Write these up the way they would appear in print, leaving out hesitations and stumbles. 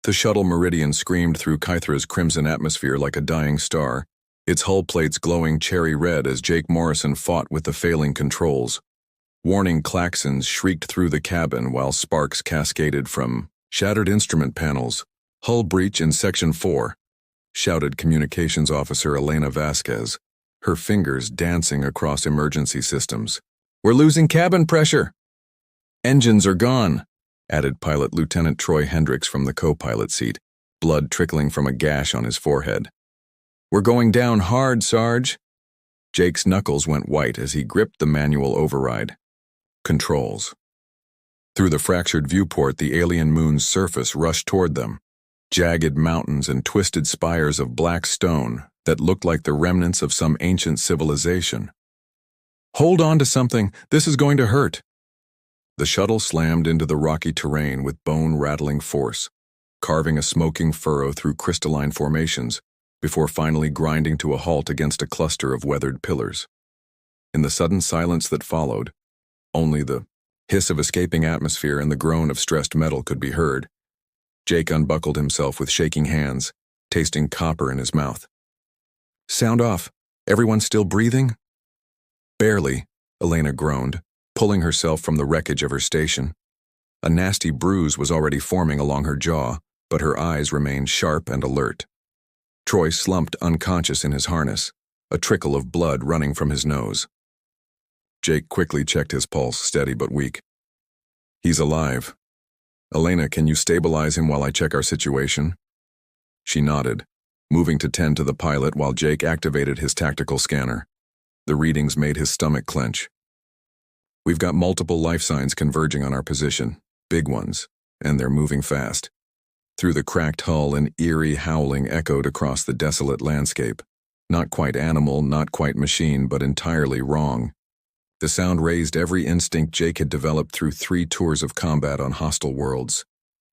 The shuttle Meridian screamed through Kythra's crimson atmosphere like a dying star, its hull plates glowing cherry red as Jake Morrison fought with the failing controls. Warning klaxons shrieked through the cabin while sparks cascaded from shattered instrument panels. "Hull breach in Section 4, shouted Communications Officer Elena Vasquez, her fingers dancing across emergency systems. "We're losing cabin pressure." "Engines are gone," added Pilot Lieutenant Troy Hendricks from the co-pilot seat, blood trickling from a gash on his forehead. "We're going down hard, Sarge." Jake's knuckles went white as he gripped the manual override. Controls. Through the fractured viewport, the alien moon's surface rushed toward them. Jagged mountains and twisted spires of black stone that looked like the remnants of some ancient civilization. "Hold on to something, this is going to hurt." The shuttle slammed into the rocky terrain with bone-rattling force, carving a smoking furrow through crystalline formations before finally grinding to a halt against a cluster of weathered pillars. In the sudden silence that followed, only the hiss of escaping atmosphere and the groan of stressed metal could be heard. Jake unbuckled himself with shaking hands, tasting copper in his mouth. "Sound off. Everyone still breathing?" "Barely," Elena groaned, pulling herself from the wreckage of her station. A nasty bruise was already forming along her jaw, but her eyes remained sharp and alert. Troy slumped unconscious in his harness, a trickle of blood running from his nose. Jake quickly checked his pulse, steady but weak. "He's alive. Elena, can you stabilize him while I check our situation?" She nodded, moving to tend to the pilot while Jake activated his tactical scanner. The readings made his stomach clench. "We've got multiple life signs converging on our position, big ones, and they're moving fast." Through the cracked hull, an eerie howling echoed across the desolate landscape. Not quite animal, not quite machine, but entirely wrong. The sound raised every instinct Jake had developed through 3 tours of combat on hostile worlds.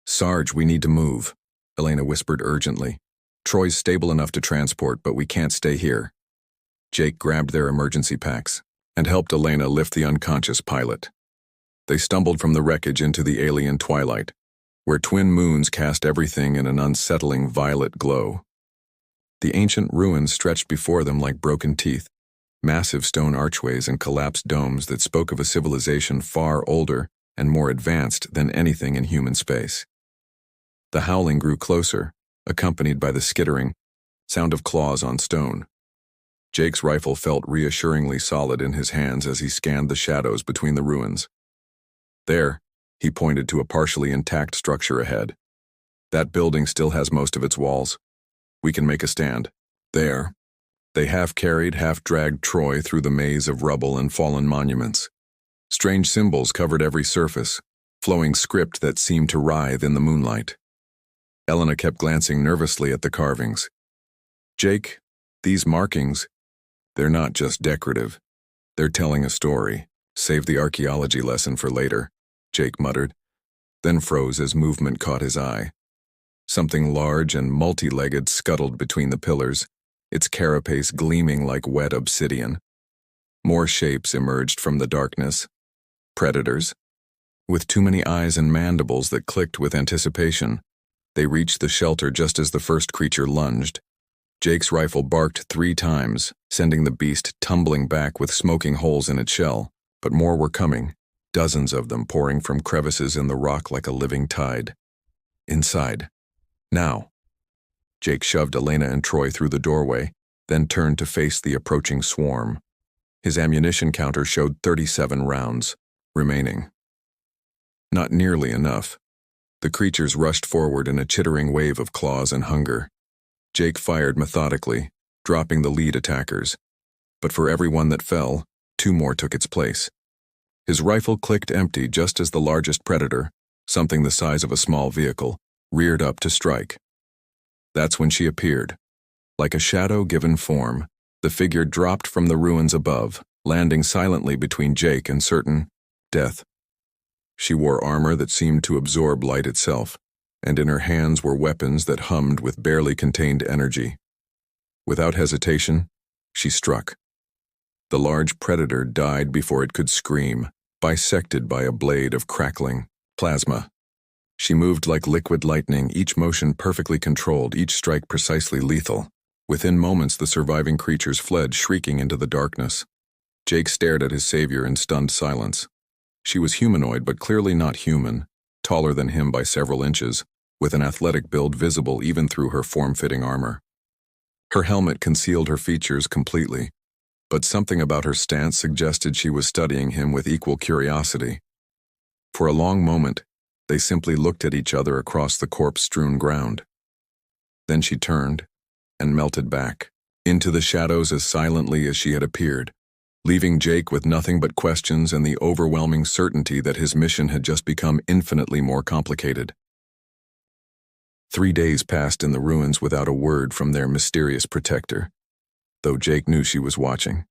"Sarge, we need to move," Elena whispered urgently. "Troy's stable enough to transport, but we can't stay here." Jake grabbed their emergency packs and helped Elena lift the unconscious pilot. They stumbled from the wreckage into the alien twilight, where twin moons cast everything in an unsettling violet glow. The ancient ruins stretched before them like broken teeth, massive stone archways and collapsed domes that spoke of a civilization far older and more advanced than anything in human space. The howling grew closer, accompanied by the skittering sound of claws on stone. Jake's rifle felt reassuringly solid in his hands as he scanned the shadows between the ruins. "There," he pointed to a partially intact structure ahead. "That building still has most of its walls. We can make a stand." There, they half-carried, half-dragged Troy through the maze of rubble and fallen monuments. Strange symbols covered every surface, flowing script that seemed to writhe in the moonlight. Elena kept glancing nervously at the carvings. "Jake, these markings, they're not just decorative. They're telling a story. Save the archaeology lesson for later," Jake muttered, then froze as movement caught his eye. Something large and multi-legged scuttled between the pillars, its carapace gleaming like wet obsidian. More shapes emerged from the darkness. Predators. With too many eyes and mandibles that clicked with anticipation, they reached the shelter just as the first creature lunged. Jake's rifle barked 3 times, sending the beast tumbling back with smoking holes in its shell, but more were coming, dozens of them pouring from crevices in the rock like a living tide. "Inside. Now." Jake shoved Elena and Troy through the doorway, then turned to face the approaching swarm. His ammunition counter showed 37 rounds remaining. Not nearly enough. The creatures rushed forward in a chittering wave of claws and hunger. Jake fired methodically, dropping the lead attackers. But for every one that fell, 2 more took its place. His rifle clicked empty just as the largest predator, something the size of a small vehicle, reared up to strike. That's when she appeared. Like a shadow given form, the figure dropped from the ruins above, landing silently between Jake and certain death. She wore armor that seemed to absorb light itself, and in her hands were weapons that hummed with barely contained energy. Without hesitation, she struck. The large predator died before it could scream, bisected by a blade of crackling plasma. She moved like liquid lightning, each motion perfectly controlled, each strike precisely lethal. Within moments, the surviving creatures fled, shrieking into the darkness. Jake stared at his savior in stunned silence. She was humanoid, but clearly not human, taller than him by several inches, with an athletic build visible even through her form-fitting armor. Her helmet concealed her features completely, but something about her stance suggested she was studying him with equal curiosity. For a long moment, they simply looked at each other across the corpse-strewn ground. Then she turned and melted back into the shadows as silently as she had appeared, leaving Jake with nothing but questions and the overwhelming certainty that his mission had just become infinitely more complicated. 3 days passed in the ruins without a word from their mysterious protector, though Jake knew she was watching.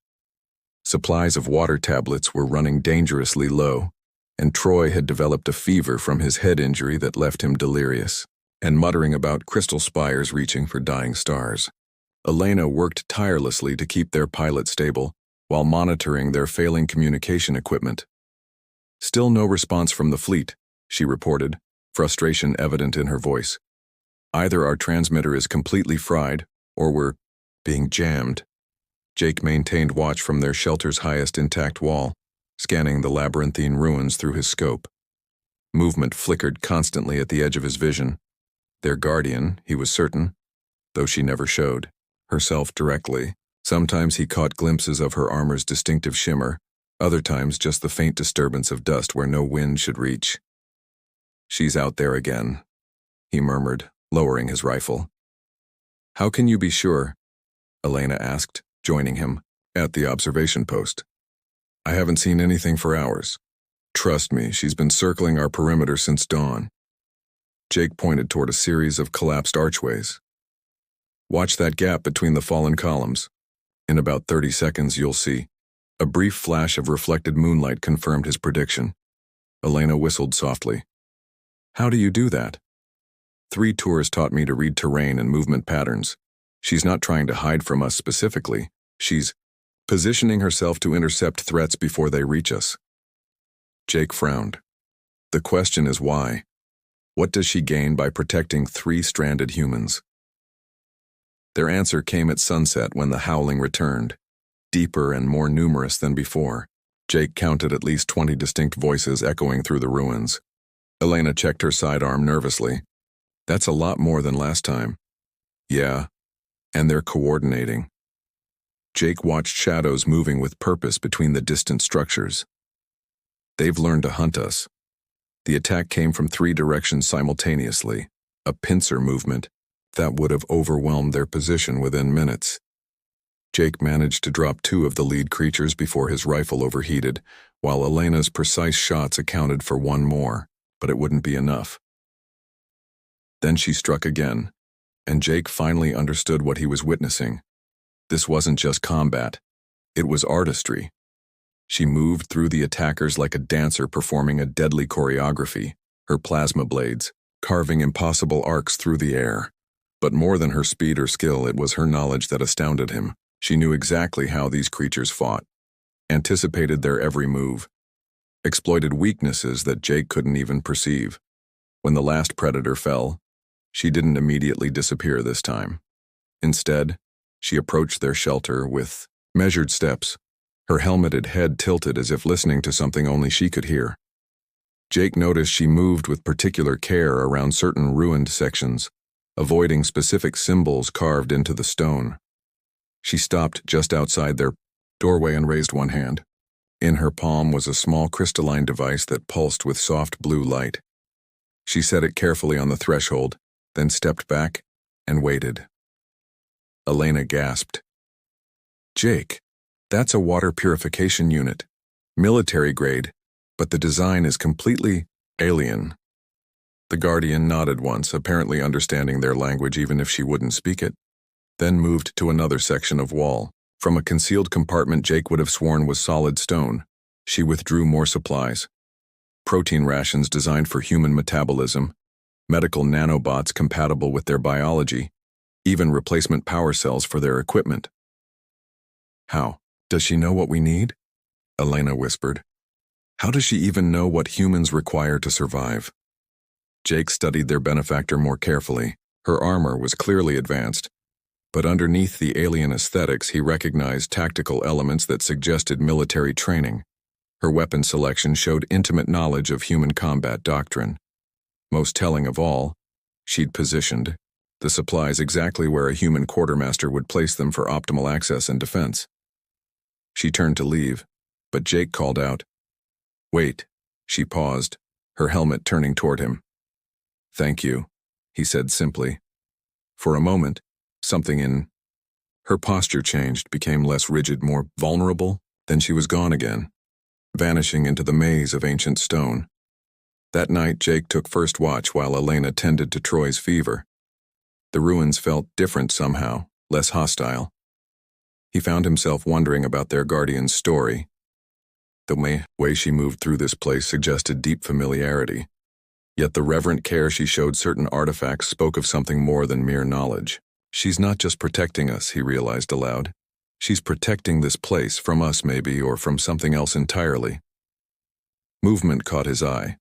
Supplies of water tablets were running dangerously low, and Troy had developed a fever from his head injury that left him delirious, and muttering about crystal spires reaching for dying stars. Elena worked tirelessly to keep their pilot stable, while monitoring their failing communication equipment. Still no response from the fleet, she reported, frustration evident in her voice. Either our transmitter is completely fried, or we're being jammed. Jake maintained watch from their shelter's highest intact wall, scanning the labyrinthine ruins through his scope. Movement flickered constantly at the edge of his vision. Their guardian, he was certain, though she never showed herself directly. Sometimes he caught glimpses of her armor's distinctive shimmer, other times just the faint disturbance of dust where no wind should reach. "She's out there again," he murmured, lowering his rifle. "How can you be sure?" Elena asked, joining him at the observation post. "I haven't seen anything for hours. Trust me, she's been circling our perimeter since dawn." Jake pointed toward a series of collapsed archways. "Watch that gap between the fallen columns. In about 30 seconds, you'll see." A brief flash of reflected moonlight confirmed his prediction. Elena whistled softly. "How do you do that?" 3 tours taught me to read terrain and movement patterns. She's not trying to hide from us specifically. She's positioning herself to intercept threats before they reach us." Jake frowned. "The question is why? What does she gain by protecting 3 stranded humans?" Their answer came at sunset when the howling returned, deeper and more numerous than before. Jake counted at least 20 distinct voices echoing through the ruins. Elena checked her sidearm nervously. "That's a lot more than last time." "Yeah, and they're coordinating." Jake watched shadows moving with purpose between the distant structures. "They've learned to hunt us." The attack came from 3 directions simultaneously, a pincer movement that would have overwhelmed their position within minutes. Jake managed to drop 2 of the lead creatures before his rifle overheated, while Elena's precise shots accounted for 1 more, but it wouldn't be enough. Then she struck again, and Jake finally understood what he was witnessing. This wasn't just combat, it was artistry. She moved through the attackers like a dancer performing a deadly choreography, her plasma blades carving impossible arcs through the air. But more than her speed or skill, it was her knowledge that astounded him. She knew exactly how these creatures fought, anticipated their every move, exploited weaknesses that Jake couldn't even perceive. When the last predator fell, she didn't immediately disappear this time. Instead, she approached their shelter with measured steps, her helmeted head tilted as if listening to something only she could hear. Jake noticed she moved with particular care around certain ruined sections, avoiding specific symbols carved into the stone. She stopped just outside their doorway and raised one hand. In her palm was a small crystalline device that pulsed with soft blue light. She set it carefully on the threshold, then stepped back and waited. Elena gasped. "Jake, that's a water purification unit. Military grade, but the design is completely alien." The Guardian nodded once, apparently understanding their language even if she wouldn't speak it, then moved to another section of wall. From a concealed compartment Jake would have sworn was solid stone, she withdrew more supplies. Protein rations designed for human metabolism, medical nanobots compatible with their biology, even replacement power cells for their equipment. "How? Does she know what we need?" Elena whispered. "How does she even know what humans require to survive?" Jake studied their benefactor more carefully. Her armor was clearly advanced, but underneath the alien aesthetics he recognized tactical elements that suggested military training. Her weapon selection showed intimate knowledge of human combat doctrine. Most telling of all, she'd positioned the supplies exactly where a human quartermaster would place them for optimal access and defense. She turned to leave, but Jake called out, "Wait." She paused, her helmet turning toward him. "Thank you," he said simply. For a moment, something in her posture changed, became less rigid, more vulnerable. Then she was gone again, vanishing into the maze of ancient stone. That night, Jake took first watch while Elena tended to Troy's fever. The ruins felt different somehow, less hostile. He found himself wondering about their guardian's story. The way she moved through this place suggested deep familiarity, yet the reverent care she showed certain artifacts spoke of something more than mere knowledge. She's not just protecting us, he realized aloud. She's protecting this place from us maybe, or from something else entirely. Movement caught his eye,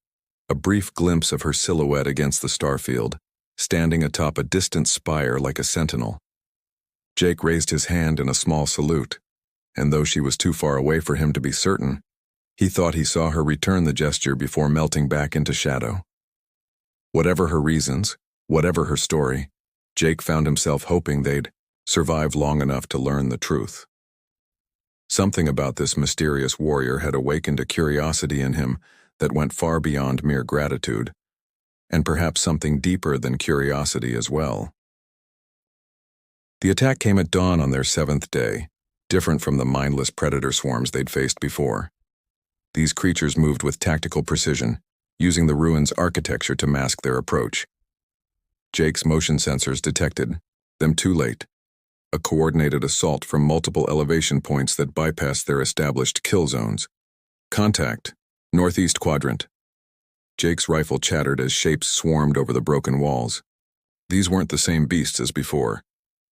a brief glimpse of her silhouette against the starfield, standing atop a distant spire like a sentinel. Jake raised his hand in a small salute, and though she was too far away for him to be certain, he thought he saw her return the gesture before melting back into shadow. Whatever her reasons, whatever her story, Jake found himself hoping they'd survive long enough to learn the truth. Something about this mysterious warrior had awakened a curiosity in him that went far beyond mere gratitude, and perhaps something deeper than curiosity as well. The attack came at dawn on their 7th day, different from the mindless predator swarms they'd faced before. These creatures moved with tactical precision, using the ruins' architecture to mask their approach. Jake's motion sensors detected them too late. A coordinated assault from multiple elevation points that bypassed their established kill zones. Contact, northeast quadrant. Jake's rifle chattered as shapes swarmed over the broken walls. These weren't the same beasts as before.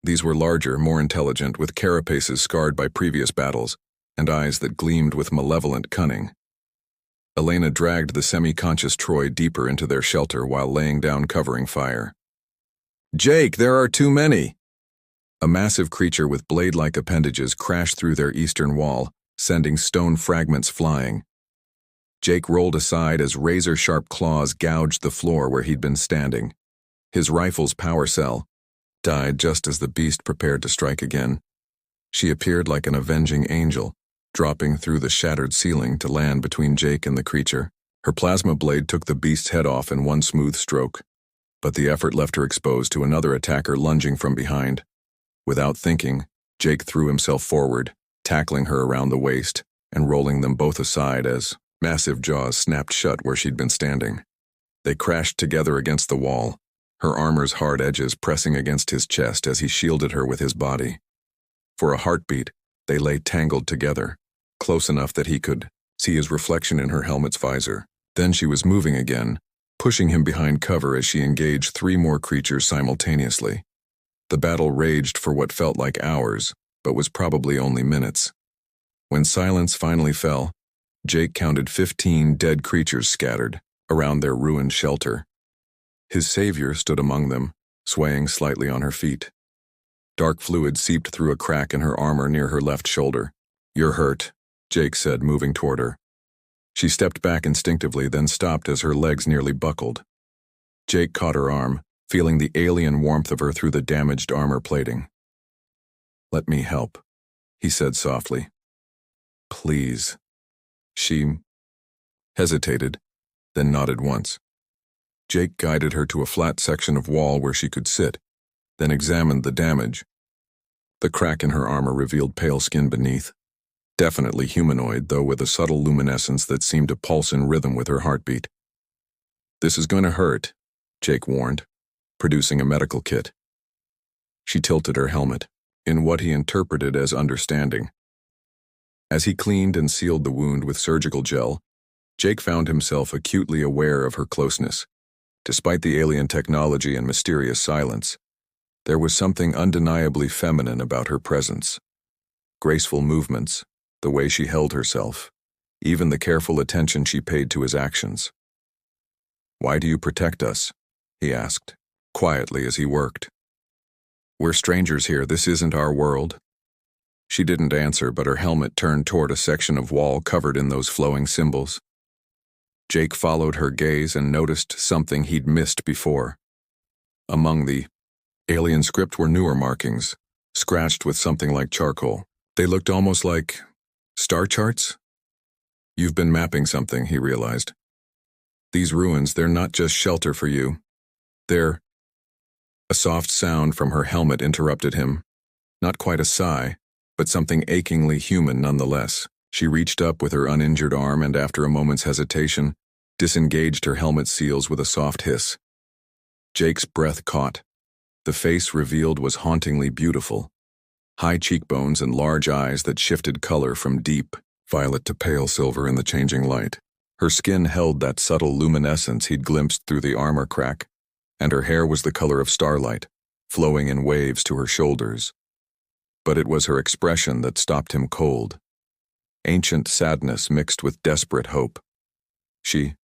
These were larger, more intelligent, with carapaces scarred by previous battles, and eyes that gleamed with malevolent cunning. Elena dragged the semi-conscious Troy deeper into their shelter while laying down covering fire. "Jake, there are too many!" A massive creature with blade-like appendages crashed through their eastern wall, sending stone fragments flying. Jake rolled aside as razor-sharp claws gouged the floor where he'd been standing. His rifle's power cell died just as the beast prepared to strike again. She appeared like an avenging angel, dropping through the shattered ceiling to land between Jake and the creature. Her plasma blade took the beast's head off in one smooth stroke, but the effort left her exposed to another attacker lunging from behind. Without thinking, Jake threw himself forward, tackling her around the waist and rolling them both aside as massive jaws snapped shut where she'd been standing. They crashed together against the wall, her armor's hard edges pressing against his chest as he shielded her with his body. For a heartbeat, they lay tangled together, close enough that he could see his reflection in her helmet's visor. Then she was moving again, pushing him behind cover as she engaged 3 more creatures simultaneously. The battle raged for what felt like hours, but was probably only minutes. When silence finally fell, Jake counted 15 dead creatures scattered around their ruined shelter. His savior stood among them, swaying slightly on her feet. Dark fluid seeped through a crack in her armor near her left shoulder. "You're hurt," Jake said, moving toward her. She stepped back instinctively, then stopped as her legs nearly buckled. Jake caught her arm, feeling the alien warmth of her through the damaged armor plating. "Let me help," he said softly. "Please." She hesitated, then nodded once. Jake guided her to a flat section of wall where she could sit, then examined the damage. The crack in her armor revealed pale skin beneath. Definitely humanoid, though with a subtle luminescence that seemed to pulse in rhythm with her heartbeat. "This is going to hurt," Jake warned, producing a medical kit. She tilted her helmet, in what he interpreted as understanding. As he cleaned and sealed the wound with surgical gel, Jake found himself acutely aware of her closeness. Despite the alien technology and mysterious silence, there was something undeniably feminine about her presence. Graceful movements, the way she held herself, even the careful attention she paid to his actions. "Why do you protect us?" he asked, quietly as he worked. "We're strangers here, this isn't our world." She didn't answer, but her helmet turned toward a section of wall covered in those flowing symbols. Jake followed her gaze and noticed something he'd missed before. Among the alien script were newer markings, scratched with something like charcoal. They looked almost like star charts? "You've been mapping something," he realized. "These ruins, they're not just shelter for you. They're—" A soft sound from her helmet interrupted him. Not quite a sigh, but something achingly human nonetheless. She reached up with her uninjured arm and, after a moment's hesitation, disengaged her helmet seals with a soft hiss. Jake's breath caught. The face revealed was hauntingly beautiful. High cheekbones and large eyes that shifted color from deep violet to pale silver in the changing light. Her skin held that subtle luminescence he'd glimpsed through the armor crack, and her hair was the color of starlight, flowing in waves to her shoulders. But it was her expression that stopped him cold. Ancient sadness mixed with desperate hope. She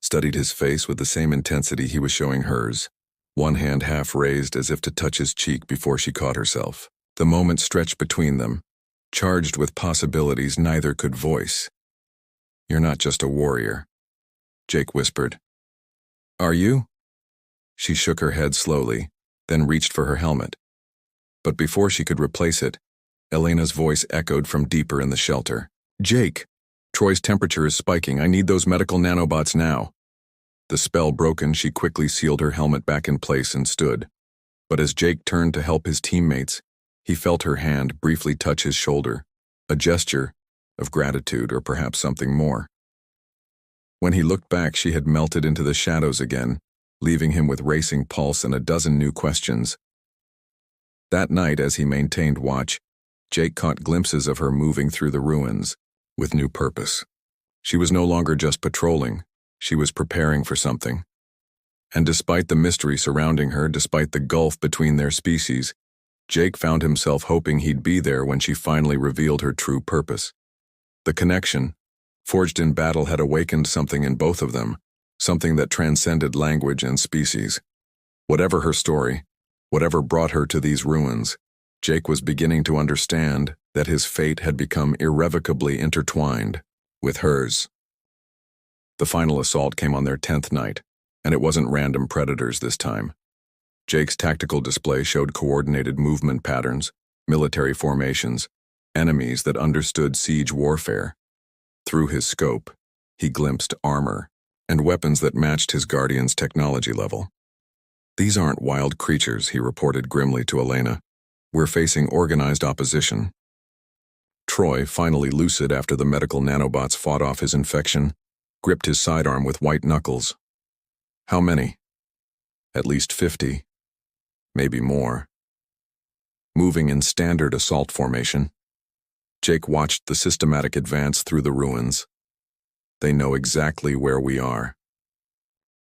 studied his face with the same intensity he was showing hers, one hand half raised as if to touch his cheek before she caught herself. The moment stretched between them, charged with possibilities neither could voice. "You're not just a warrior," Jake whispered. "Are you?" She shook her head slowly, then reached for her helmet. But before she could replace it, Elena's voice echoed from deeper in the shelter. "Jake, Troy's temperature is spiking. I need those medical nanobots now." The spell broken, she quickly sealed her helmet back in place and stood. But as Jake turned to help his teammates, he felt her hand briefly touch his shoulder, a gesture of gratitude or perhaps something more. When he looked back, she had melted into the shadows again, leaving him with racing pulse and a dozen new questions. That night, as he maintained watch, Jake caught glimpses of her moving through the ruins, with new purpose. She was no longer just patrolling, she was preparing for something. And despite the mystery surrounding her, despite the gulf between their species, Jake found himself hoping he'd be there when she finally revealed her true purpose. The connection, forged in battle, had awakened something in both of them, something that transcended language and species. Whatever her story, whatever brought her to these ruins, Jake was beginning to understand that his fate had become irrevocably intertwined with hers. The final assault came on their 10th night, and it wasn't random predators this time. Jake's tactical display showed coordinated movement patterns, military formations, enemies that understood siege warfare. Through his scope, he glimpsed armor and weapons that matched his Guardian's technology level. "These aren't wild creatures," he reported grimly to Elena. "We're facing organized opposition." Troy, finally lucid after the medical nanobots fought off his infection, gripped his sidearm with white knuckles. "How many?" "At least 50. Maybe more." Moving in standard assault formation, Jake watched the systematic advance through the ruins. "They know exactly where we are."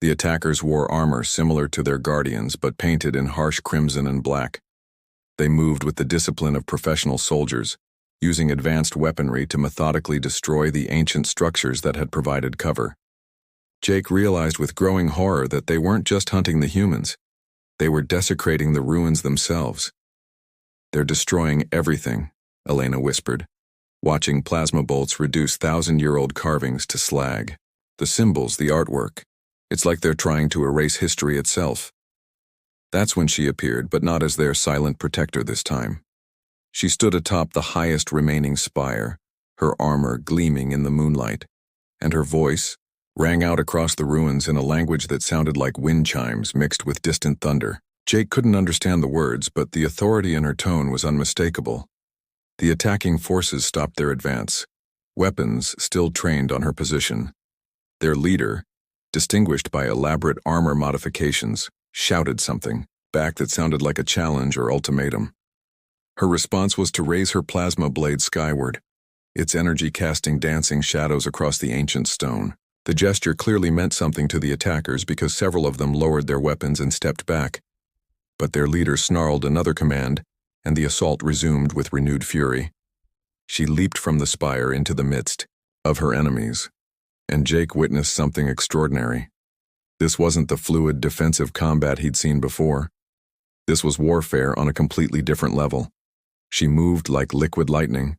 The attackers wore armor similar to their Guardians, but painted in harsh crimson and black. They moved with the discipline of professional soldiers, using advanced weaponry to methodically destroy the ancient structures that had provided cover. Jake realized with growing horror that they weren't just hunting the humans. They were desecrating the ruins themselves. "They're destroying everything," Elena whispered, watching plasma bolts reduce 1,000-year-old carvings to slag. The symbols, the artwork. It's like they're trying to erase history itself. That's when she appeared, but not as their silent protector this time. She stood atop the highest remaining spire, her armor gleaming in the moonlight, and her voice rang out across the ruins in a language that sounded like wind chimes mixed with distant thunder. Jake couldn't understand the words, but the authority in her tone was unmistakable. The attacking forces stopped their advance, weapons still trained on her position. Their leader, distinguished by elaborate armor modifications, shouted something back that sounded like a challenge or ultimatum. Her response was to raise her plasma blade skyward, its energy casting dancing shadows across the ancient stone. The gesture clearly meant something to the attackers because several of them lowered their weapons and stepped back. But their leader snarled another command, and the assault resumed with renewed fury. She leaped from the spire into the midst of her enemies, and Jake witnessed something extraordinary. This wasn't the fluid defensive combat he'd seen before. This was warfare on a completely different level. She moved like liquid lightning.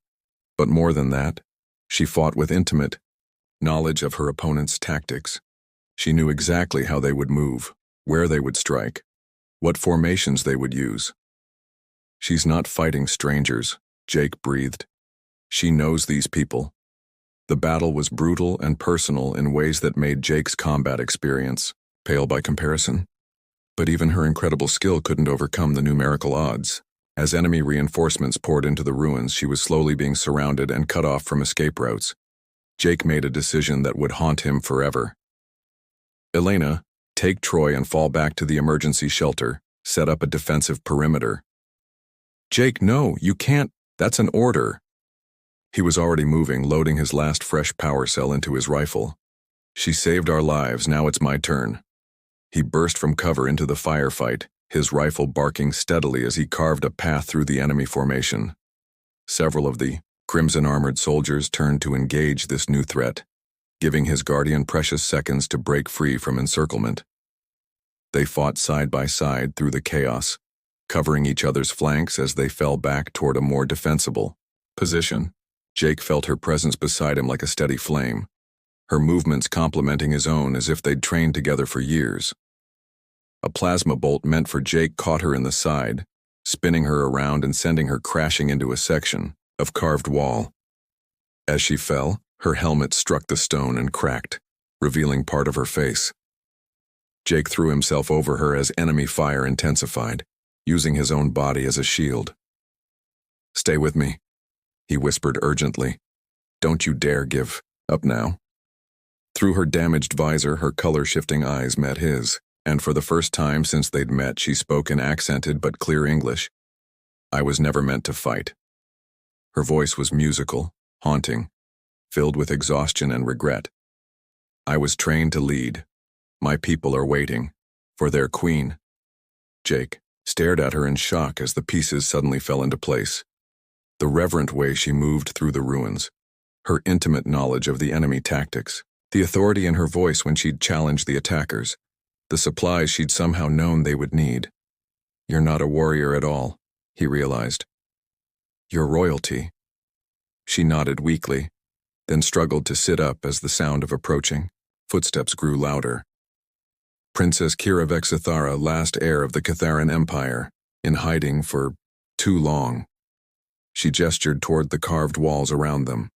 But more than that, she fought with intimate knowledge of her opponent's tactics. She knew exactly how they would move, where they would strike, what formations they would use. She's not fighting strangers, Jake breathed. She knows these people. The battle was brutal and personal in ways that made Jake's combat experience pale by comparison. But even her incredible skill couldn't overcome the numerical odds. As enemy reinforcements poured into the ruins, she was slowly being surrounded and cut off from escape routes. Jake made a decision that would haunt him forever. Elena, take Troy and fall back to the emergency shelter. Set up a defensive perimeter. Jake, no, you can't. That's an order. He was already moving, loading his last fresh power cell into his rifle. She saved our lives, now it's my turn. He burst from cover into the firefight, his rifle barking steadily as he carved a path through the enemy formation. Several of the crimson-armored soldiers turned to engage this new threat, giving his guardian precious seconds to break free from encirclement. They fought side by side through the chaos, covering each other's flanks as they fell back toward a more defensible position. Jake felt her presence beside him like a steady flame, her movements complementing his own as if they'd trained together for years. A plasma bolt meant for Jake caught her in the side, spinning her around and sending her crashing into a section of carved wall. As she fell, her helmet struck the stone and cracked, revealing part of her face. Jake threw himself over her as enemy fire intensified, using his own body as a shield. "Stay with me," he whispered urgently. "Don't you dare give up now." Through her damaged visor, her color-shifting eyes met his, and for the first time since they'd met, she spoke in accented but clear English. "I was never meant to fight." Her voice was musical, haunting, filled with exhaustion and regret. "I was trained to lead. My people are waiting for their queen." Jake stared at her in shock as the pieces suddenly fell into place. The reverent way she moved through the ruins, her intimate knowledge of the enemy tactics, the authority in her voice when she'd challenged the attackers, the supplies she'd somehow known they would need. "You're not a warrior at all," he realized. "You're royalty." She nodded weakly, then struggled to sit up as the sound of approaching footsteps grew louder. Princess Kira Vexithara, last heir of the Catharan Empire, in hiding for too long. She gestured toward the carved walls around them.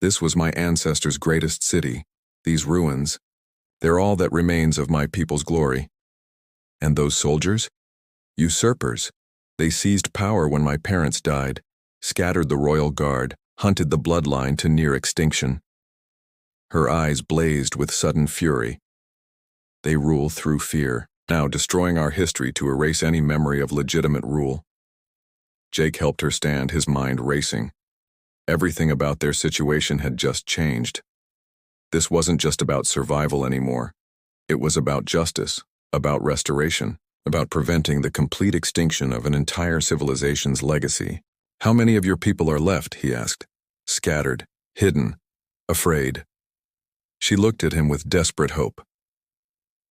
"This was my ancestors' greatest city. These ruins, they're all that remains of my people's glory." "And those soldiers? Usurpers. They seized power when my parents died, scattered the royal guard, hunted the bloodline to near extinction." Her eyes blazed with sudden fury. "They rule through fear, now destroying our history to erase any memory of legitimate rule." Jake helped her stand, his mind racing. Everything about their situation had just changed. This wasn't just about survival anymore. It was about justice, about restoration, about preventing the complete extinction of an entire civilization's legacy. "How many of your people are left?" he asked. "Scattered, hidden, afraid." She looked at him with desperate hope.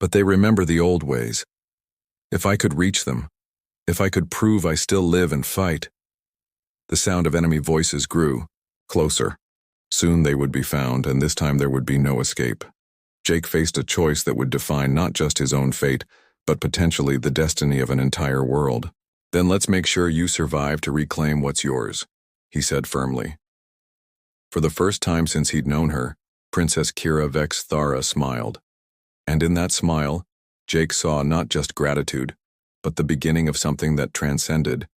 "But they remember the old ways. If I could reach them, if I could prove I still live and fight." The sound of enemy voices grew, closer. Soon they would be found, and this time there would be no escape. Jake faced a choice that would define not just his own fate, but potentially the destiny of an entire world. "Then let's make sure you survive to reclaim what's yours," he said firmly. For the first time since he'd known her, Princess Kira Vexithara smiled. And in that smile, Jake saw not just gratitude, but the beginning of something that transcended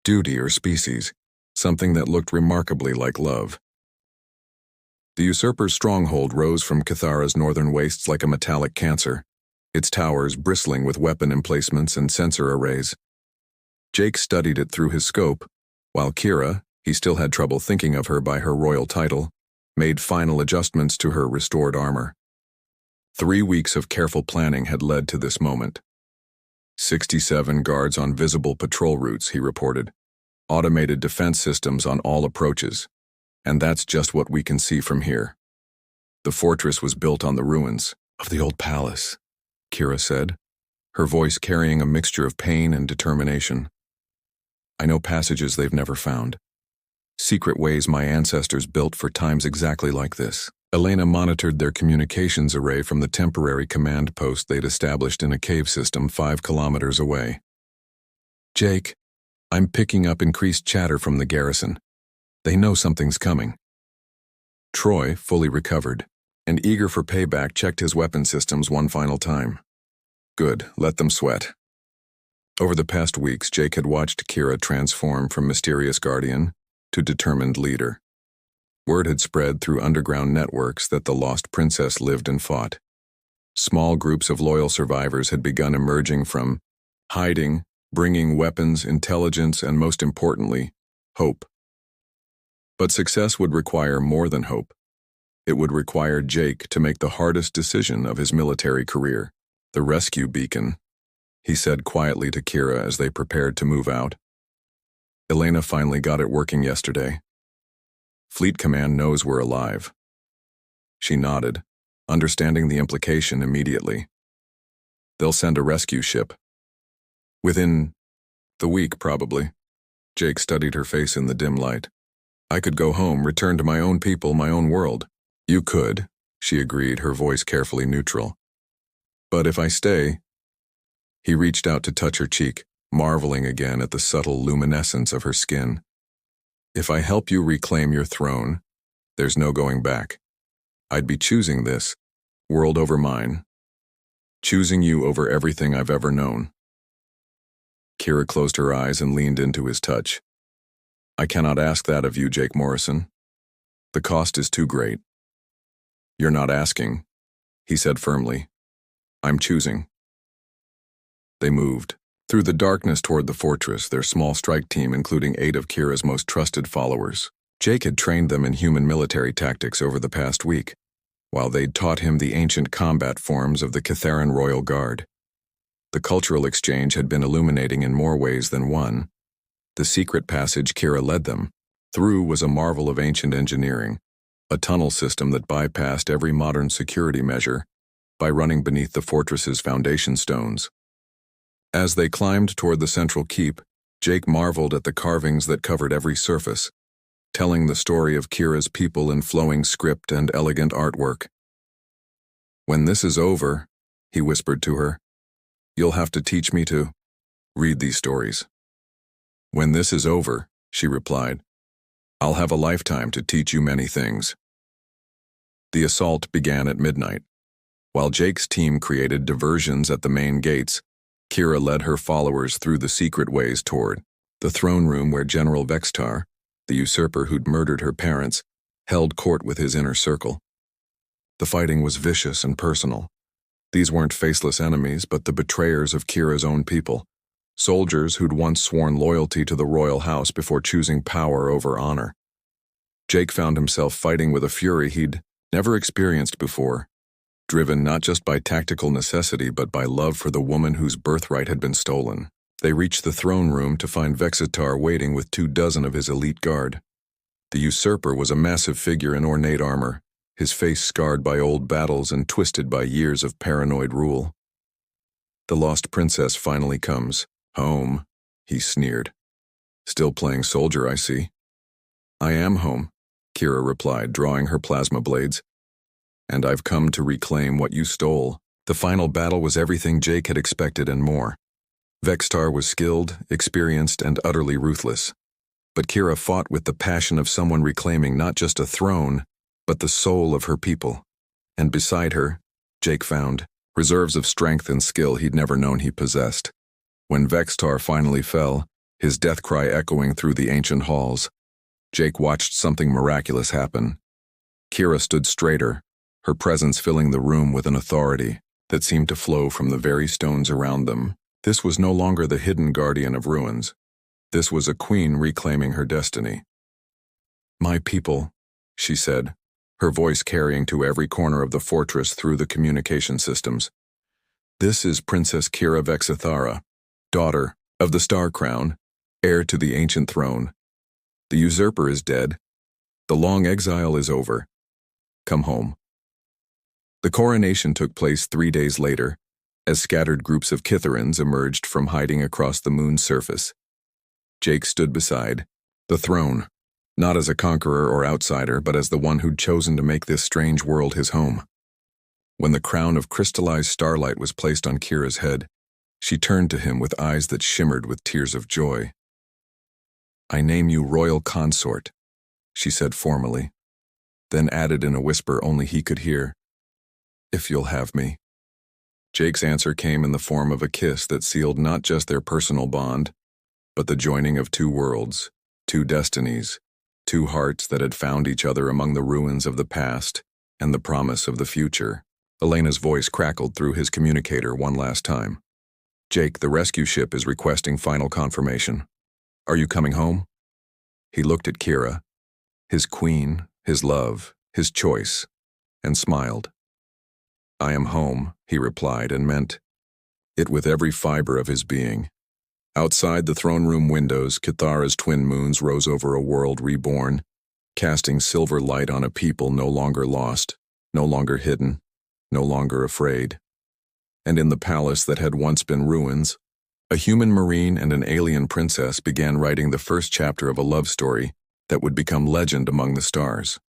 duty or species, something that looked remarkably like love. The usurper's stronghold rose from Cathara's northern wastes like a metallic cancer, its towers bristling with weapon emplacements and sensor arrays. Jake studied it through his scope, while Kira, he still had trouble thinking of her by her royal title, made final adjustments to her restored armor. 3 weeks of careful planning had led to this moment. 67 guards on visible patrol routes, he reported. Automated defense systems on all approaches. And that's just what we can see from here. The fortress was built on the ruins of the old palace, Kira said, her voice carrying a mixture of pain and determination. I know passages they've never found. Secret ways my ancestors built for times exactly like this. Elena monitored their communications array from the temporary command post they'd established in a cave system 5 kilometers away. Jake, I'm picking up increased chatter from the garrison. They know something's coming. Troy, fully recovered, and eager for payback, checked his weapon systems one final time. Good, let them sweat. Over the past weeks, Jake had watched Kira transform from mysterious guardian to determined leader. Word had spread through underground networks that the lost princess lived and fought. Small groups of loyal survivors had begun emerging from hiding, bringing weapons, intelligence, and most importantly, hope. But success would require more than hope. It would require Jake to make the hardest decision of his military career, the rescue beacon, he said quietly to Kira as they prepared to move out. Elena finally got it working yesterday. Fleet Command knows we're alive. She nodded, understanding the implication immediately. They'll send a rescue ship. Within the week, probably. Jake studied her face in the dim light. I could go home, return to my own people, my own world. You could, she agreed, her voice carefully neutral. But if I stay... He reached out to touch her cheek, marveling again at the subtle luminescence of her skin. If I help you reclaim your throne, there's no going back. I'd be choosing this, world over mine. Choosing you over everything I've ever known. Kira closed her eyes and leaned into his touch. I cannot ask that of you, Jake Morrison. The cost is too great. You're not asking, he said firmly. I'm choosing. They moved through the darkness toward the fortress, their small strike team including 8 of Kira's most trusted followers. Jake had trained them in human military tactics over the past week, while they'd taught him the ancient combat forms of the Catharan Royal Guard. The cultural exchange had been illuminating in more ways than one. The secret passage Kira led them through was a marvel of ancient engineering, a tunnel system that bypassed every modern security measure by running beneath the fortress's foundation stones. As they climbed toward the central keep, Jake marveled at the carvings that covered every surface, telling the story of Kira's people in flowing script and elegant artwork. When this is over, he whispered to her, you'll have to teach me to read these stories. When this is over, she replied, I'll have a lifetime to teach you many things. The assault began at midnight. While Jake's team created diversions at the main gates, Kira led her followers through the secret ways toward the throne room where General Vextar, the usurper who'd murdered her parents, held court with his inner circle. The fighting was vicious and personal. These weren't faceless enemies, but the betrayers of Kira's own people, soldiers who'd once sworn loyalty to the royal house before choosing power over honor. Jake found himself fighting with a fury he'd never experienced before, driven not just by tactical necessity but by love for the woman whose birthright had been stolen. They reached the throne room to find Vexitar waiting with 24 of his elite guard. The usurper was a massive figure in ornate armor, his face scarred by old battles and twisted by years of paranoid rule. The lost princess finally comes home, he sneered. Still playing soldier, I see. I am home, Kira replied, drawing her plasma blades. And I've come to reclaim what you stole. The final battle was everything Jake had expected and more. Vextar was skilled, experienced, and utterly ruthless. But Kira fought with the passion of someone reclaiming not just a throne, but the soul of her people. And beside her, Jake found reserves of strength and skill he'd never known he possessed. When Vextar finally fell, his death cry echoing through the ancient halls, Jake watched something miraculous happen. Kira stood straighter, her presence filling the room with an authority that seemed to flow from the very stones around them. This was no longer the hidden guardian of ruins. This was a queen reclaiming her destiny. My people, she said, her voice carrying to every corner of the fortress through the communication systems. This is Princess Kira Vexithara, daughter of the Star Crown, heir to the ancient throne. The usurper is dead. The long exile is over. Come home. The coronation took place 3 days later, as scattered groups of Kitharans emerged from hiding across the moon's surface. Jake stood beside the throne, not as a conqueror or outsider, but as the one who'd chosen to make this strange world his home. When the crown of crystallized starlight was placed on Kira's head, she turned to him with eyes that shimmered with tears of joy. "I name you royal consort," she said formally, then added in a whisper only he could hear, "if you'll have me." Jake's answer came in the form of a kiss that sealed not just their personal bond, but the joining of two worlds, two destinies, two hearts that had found each other among the ruins of the past and the promise of the future. Elena's voice crackled through his communicator one last time. "Jake, the rescue ship is requesting final confirmation. Are you coming home?" He looked at Kira, his queen, his love, his choice, and smiled. "I am home," he replied, and meant it with every fiber of his being. Outside the throne room windows, Kithara's twin moons rose over a world reborn, casting silver light on a people no longer lost, no longer hidden, no longer afraid. And in the palace that had once been ruins, a human marine and an alien princess began writing the first chapter of a love story that would become legend among the stars.